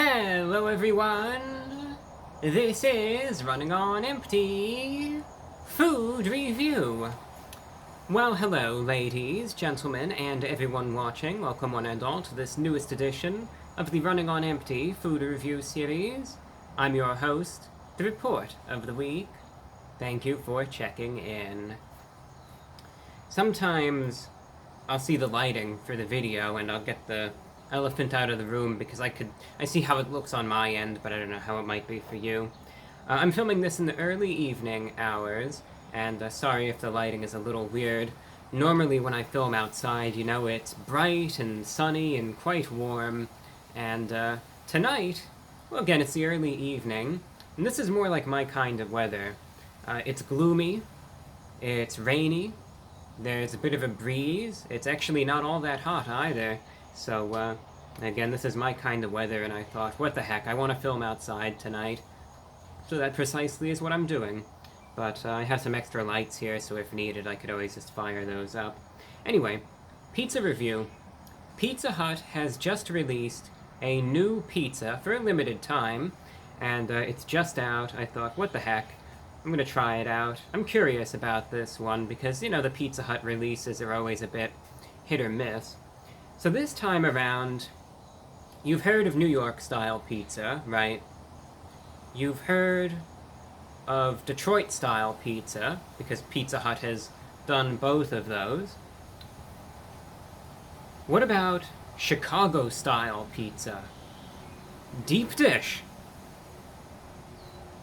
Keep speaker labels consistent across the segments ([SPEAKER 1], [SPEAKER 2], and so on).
[SPEAKER 1] Hello everyone! This is Running on Empty Food Review. Well, hello ladies, gentlemen, and everyone watching. Welcome one and all to this newest edition of the Running on Empty Food Review series. I'm your host, The Report of the Week. Thank you for checking in. Sometimes I'll see the lighting for the video and I'll get the elephant out of the room because I see how it looks on my end, but I don't know how it might be for you. I'm filming this in the early evening hours, and sorry if the lighting is a little weird. Normally when I film outside, you know, it's bright and sunny and quite warm, and tonight, well, again, it's the early evening, and this is more like my kind of weather. It's gloomy, it's rainy, there's a bit of a breeze, it's actually not all that hot either. So, again, this is my kind of weather, and I thought, what the heck, I want to film outside tonight. So that precisely is what I'm doing. But I have some extra lights here, so if needed, I could always just fire those up. Anyway, pizza review. Pizza Hut has just released a new pizza for a limited time, and it's just out. I thought, what the heck, I'm gonna try it out. I'm curious about this one, because, you know, the Pizza Hut releases are always a bit hit or miss. So this time around, you've heard of New York-style pizza, right? You've heard of Detroit-style pizza, because Pizza Hut has done both of those. What about Chicago-style pizza? Deep dish!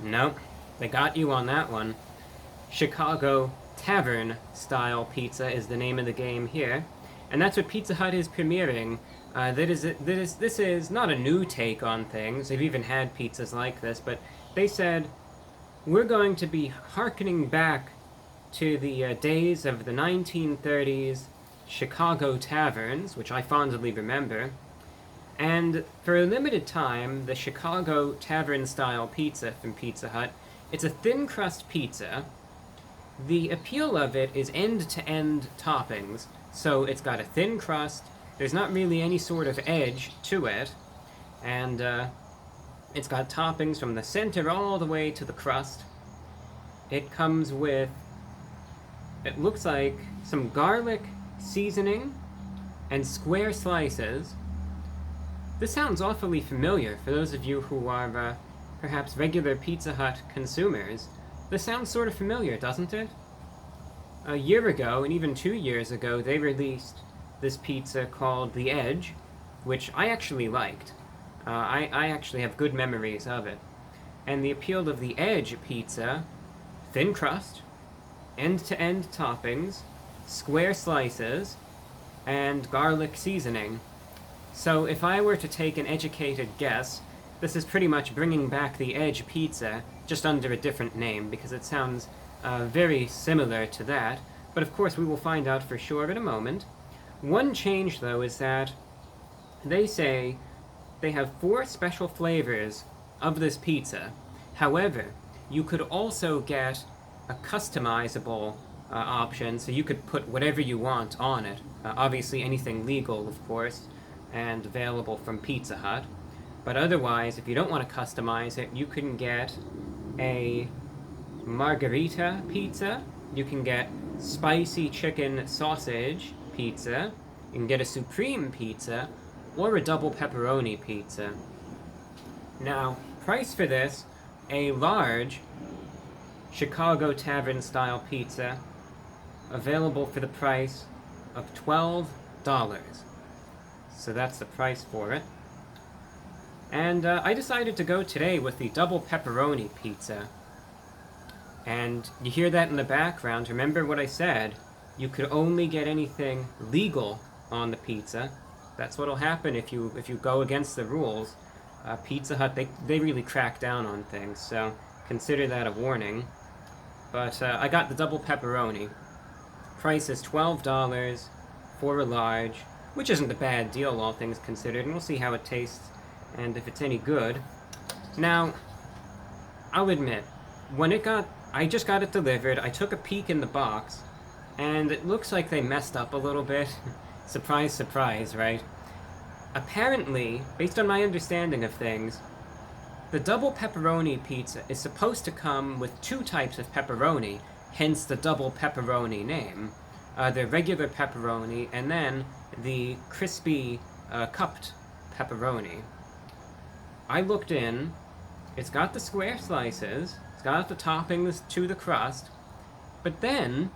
[SPEAKER 1] Nope, they got you on that one. Chicago Tavern-Style Pizza is the name of the game here. And that's what Pizza Hut is premiering. This is not a new take on things. They've even had pizzas like this, but they said, we're going to be hearkening back to the days of the 1930s Chicago taverns, which I fondly remember. And for a limited time, the Chicago Tavern-Style Pizza from Pizza Hut, it's a thin crust pizza. The appeal of it is end-to-end toppings. So it's got a thin crust, there's not really any sort of edge to it, and it's got toppings from the center all the way to the crust. It comes with, it looks like, some garlic seasoning and square slices. This sounds awfully familiar for those of you who are perhaps regular Pizza Hut consumers. This sounds sort of familiar, doesn't it? A year ago, and even 2 years ago, they released this pizza called The Edge, which I actually liked. I actually have good memories of it. And the appeal of the Edge pizza, thin crust, end-to-end toppings, square slices, and garlic seasoning. So if I were to take an educated guess, this is pretty much bringing back the Edge pizza, just under a different name, because it sounds very similar to that, but of course we will find out for sure in a moment. One change, though, is that they say they have 4 special flavors of this pizza. However, you could also get a customizable option, so you could put whatever you want on it. Obviously anything legal, of course, and available from Pizza Hut. But otherwise, if you don't want to customize it, you can get a margarita pizza, you can get spicy chicken sausage pizza, you can get a supreme pizza, or a double pepperoni pizza. Now, price for this, a large Chicago Tavern-Style pizza, available for the price of $12. So that's the price for it. And I decided to go today with the double pepperoni pizza. And you hear that in the background. Remember what I said. You could only get anything legal on the pizza. That's what'll happen if you go against the rules. Pizza Hut, they really crack down on things, so consider that a warning. But I got the double pepperoni. Price is $12 for a large, which isn't a bad deal, all things considered, and we'll see how it tastes and if it's any good. Now, I'll admit, when I just got it delivered, I took a peek in the box, and it looks like they messed up a little bit. Surprise, surprise, right? apparently, based on my understanding of things, the double pepperoni pizza is supposed to come with 2 types of pepperoni, hence the double pepperoni name. The regular pepperoni, and then the crispy, cupped pepperoni. I looked in, it's got the square slices, it's got the toppings to the crust, but then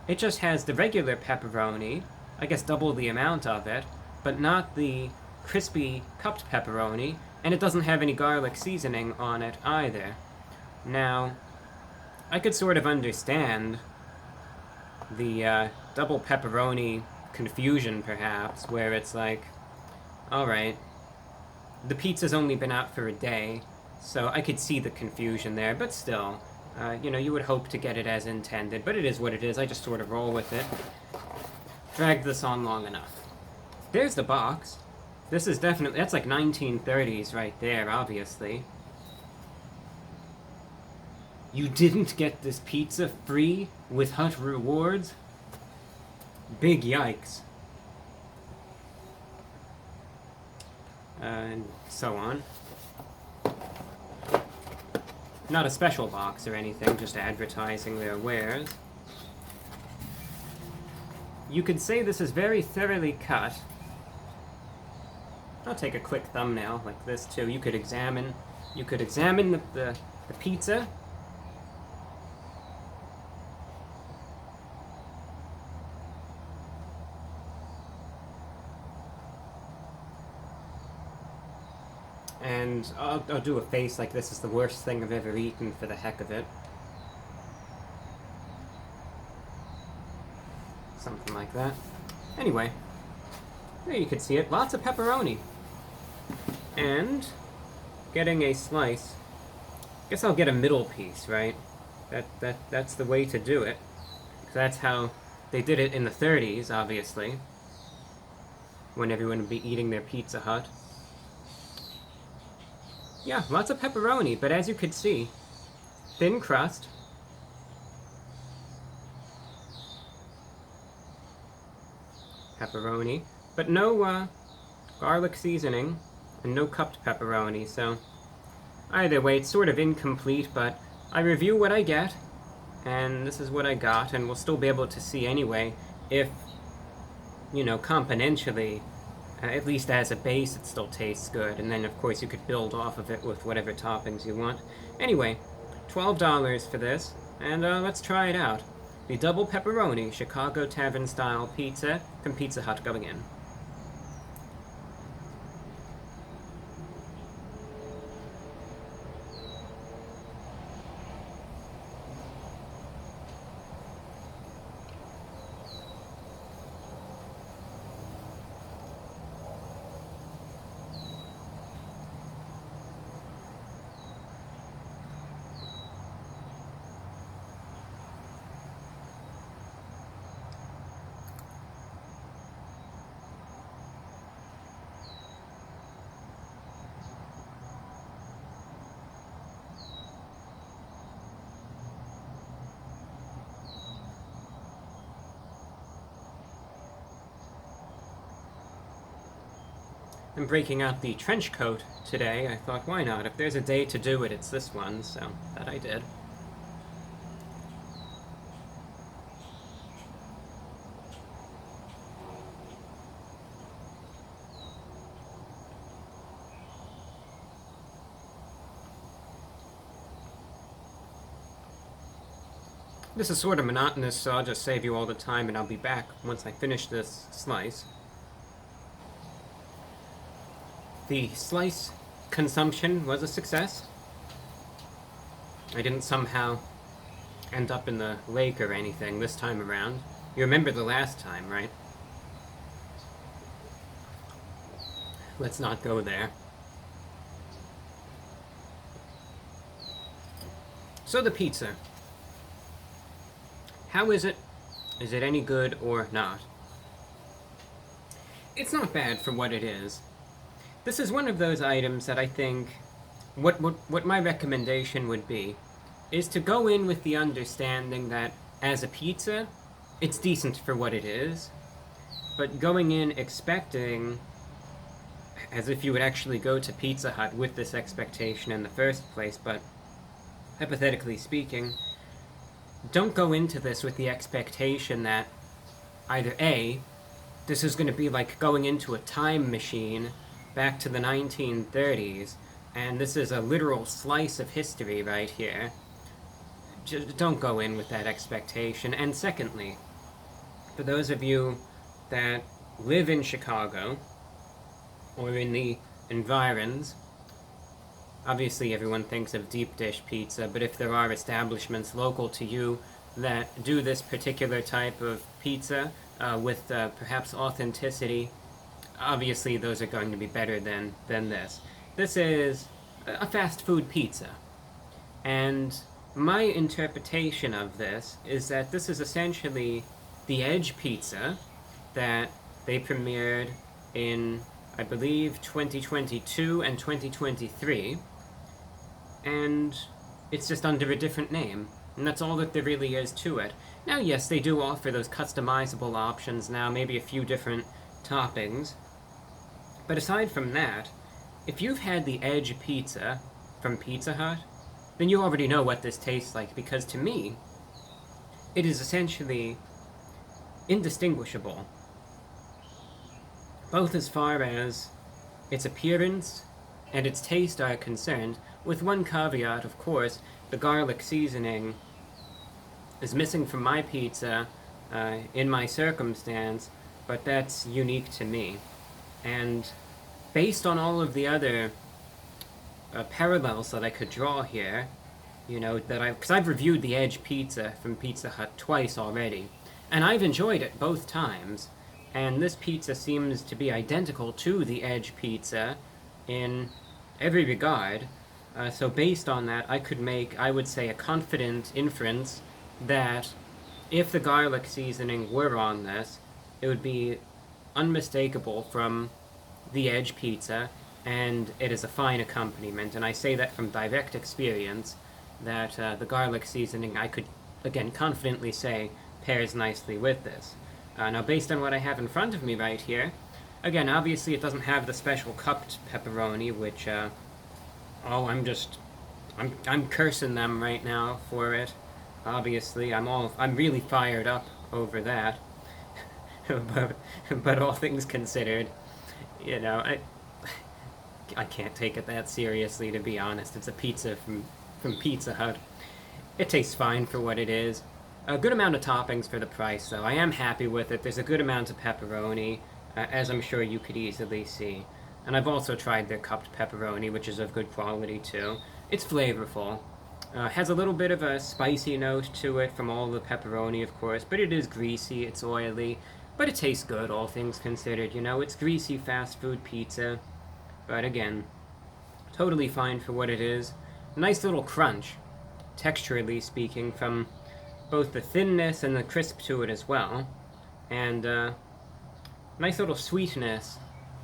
[SPEAKER 1] it just has the regular pepperoni, I guess double the amount of it, but not the crispy cupped pepperoni, and it doesn't have any garlic seasoning on it either. Now, I could sort of understand the double pepperoni confusion, perhaps, where it's like, alright, the pizza's only been out for a day, so I could see the confusion there, but still, you would hope to get it as intended, but it is what it is. I just sort of roll with it. Dragged this on long enough. There's the box. This is definitely, that's like 1930s right there, obviously. You didn't get this pizza free with Hut rewards? Big yikes. And so on. Not a special box or anything, just advertising their wares. You could say this is very thoroughly cut. I'll take a quick thumbnail like this too. You could examine the pizza. And I'll do a face like this is the worst thing I've ever eaten for the heck of it. Something like that. Anyway, there you can see it. Lots of pepperoni. And getting a slice. Guess I'll get a middle piece, right? That's the way to do it. That's how they did it in the 30s, obviously. When everyone would be eating their Pizza Hut. Yeah, lots of pepperoni, but as you could see, thin crust. Pepperoni, but no garlic seasoning, and no cupped pepperoni, so either way, it's sort of incomplete, but I review what I get, and this is what I got, and we'll still be able to see anyway if, componentially, at least as a base, it still tastes good, and then of course you could build off of it with whatever toppings you want. Anyway, $12 for this, and let's try it out. The double pepperoni Chicago Tavern-Style Pizza from Pizza Hut going in. I'm breaking out the trench coat today. I thought, why not? If there's a day to do it, it's this one, so that I did. This is sort of monotonous, so I'll just save you all the time and I'll be back once I finish this slice. The slice consumption was a success. I didn't somehow end up in the lake or anything this time around. You remember the last time, right? Let's not go there. So the pizza. How is it? Is it any good or not? It's not bad for what it is. This is one of those items that I think, what my recommendation would be, is to go in with the understanding that, as a pizza, it's decent for what it is, but going in expecting as if you would actually go to Pizza Hut with this expectation in the first place, but hypothetically speaking, don't go into this with the expectation that either A, this is going to be like going into a time machine back to the 1930s, and this is a literal slice of history right here. Just don't go in with that expectation. And secondly, for those of you that live in Chicago or in the environs, obviously everyone thinks of deep dish pizza, but if there are establishments local to you that do this particular type of pizza with perhaps authenticity, obviously those are going to be better than this. This is a fast food pizza. And my interpretation of this is that this is essentially the Edge pizza that they premiered in, I believe, 2022 and 2023, and it's just under a different name, and that's all that there really is to it. Now, yes, they do offer those customizable options now, maybe a few different toppings, but aside from that, if you've had the Edge pizza from Pizza Hut, then you already know what this tastes like, because to me, it is essentially indistinguishable, both as far as its appearance and its taste are concerned, with one caveat, of course: the garlic seasoning is missing from my pizza in my circumstance, but that's unique to me. And based on all of the other parallels that I could draw here, because I've reviewed the Edge pizza from Pizza Hut twice already, and I've enjoyed it both times, and this pizza seems to be identical to the Edge pizza in every regard. So based on that, I could make, I would say, a confident inference that if the garlic seasoning were on this, it would be unmistakable from the Edge pizza, and it is a fine accompaniment. And I say that from direct experience, that the garlic seasoning, I could, again, confidently say, pairs nicely with this. Now, based on what I have in front of me right here, again, obviously it doesn't have the special cupped pepperoni, which, I'm cursing them right now for it. Obviously, I'm really fired up over that. but all things considered, I can't take it that seriously, to be honest. It's a pizza from Pizza Hut. It tastes fine for what it is. A good amount of toppings for the price, though. I am happy with it. There's a good amount of pepperoni, as I'm sure you could easily see. And I've also tried their cupped pepperoni, which is of good quality, too. It's flavorful. Has a little bit of a spicy note to it from all the pepperoni, of course, but it is greasy, it's oily, but it tastes good, all things considered. It's greasy fast food pizza, but again, totally fine for what it is. Nice little crunch, texturally speaking, from both the thinness and the crisp to it as well, and nice little sweetness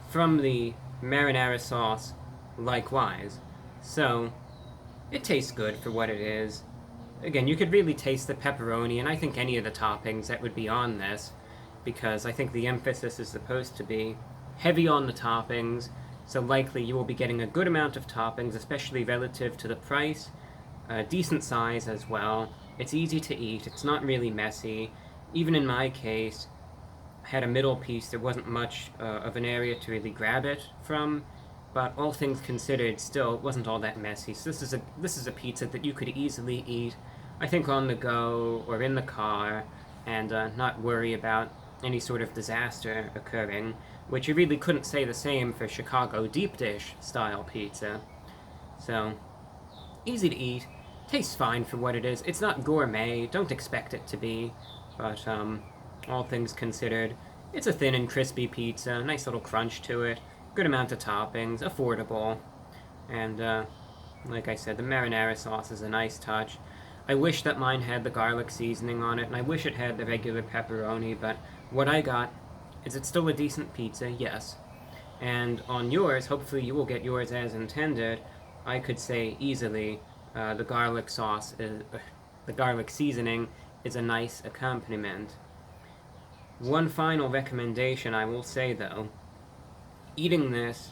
[SPEAKER 1] from the marinara sauce likewise. So it tastes good for what it is. Again, you could really taste the pepperoni, and I think any of the toppings that would be on this, because I think the emphasis is supposed to be heavy on the toppings, so likely you will be getting a good amount of toppings, especially relative to the price. Decent size as well. It's easy to eat, it's not really messy. Even in my case, I had a middle piece, there wasn't much of an area to really grab it from, but all things considered, still, it wasn't all that messy. So this is a pizza that you could easily eat, I think, on the go or in the car, and not worry about any sort of disaster occurring, which you really couldn't say the same for Chicago deep dish style pizza. So, easy to eat, tastes fine for what it is. It's not gourmet, don't expect it to be, but all things considered, it's a thin and crispy pizza, nice little crunch to it, good amount of toppings, affordable, and like I said, the marinara sauce is a nice touch. I wish that mine had the garlic seasoning on it, and I wish it had the regular pepperoni, but what I got is it's still a decent pizza, yes. And on yours, hopefully you will get yours as intended. I could say easily the garlic seasoning is a nice accompaniment. One final recommendation I will say, though, eating this,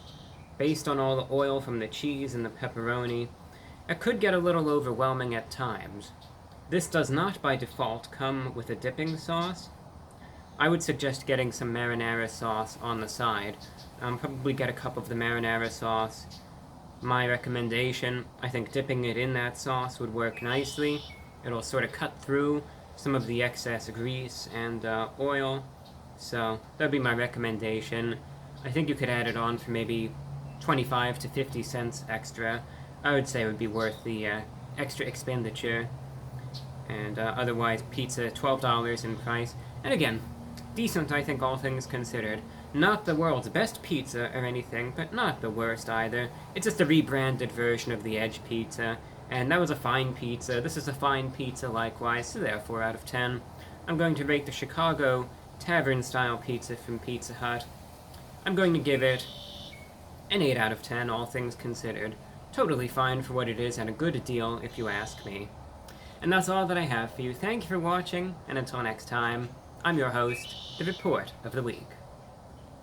[SPEAKER 1] based on all the oil from the cheese and the pepperoni, it could get a little overwhelming at times. This does not by default come with a dipping sauce. I would suggest getting some marinara sauce on the side. Probably get a cup of the marinara sauce. My recommendation, I think dipping it in that sauce would work nicely. It'll sort of cut through some of the excess grease and oil. So that'd be my recommendation. I think you could add it on for maybe 25 to 50 cents extra. I would say it would be worth the extra expenditure. And otherwise, pizza, $12 in price. And again, decent, I think, all things considered. Not the world's best pizza or anything, but not the worst either. It's just a rebranded version of the Edge pizza. And that was a fine pizza. This is a fine pizza likewise, so there, 4 out of 10. I'm going to rate the Chicago Tavern-Style Pizza from Pizza Hut. I'm going to give it an 8 out of 10, all things considered. Totally fine for what it is and a good deal, if you ask me. And that's all that I have for you. Thank you for watching, and until next time, I'm your host, The Report of the Week.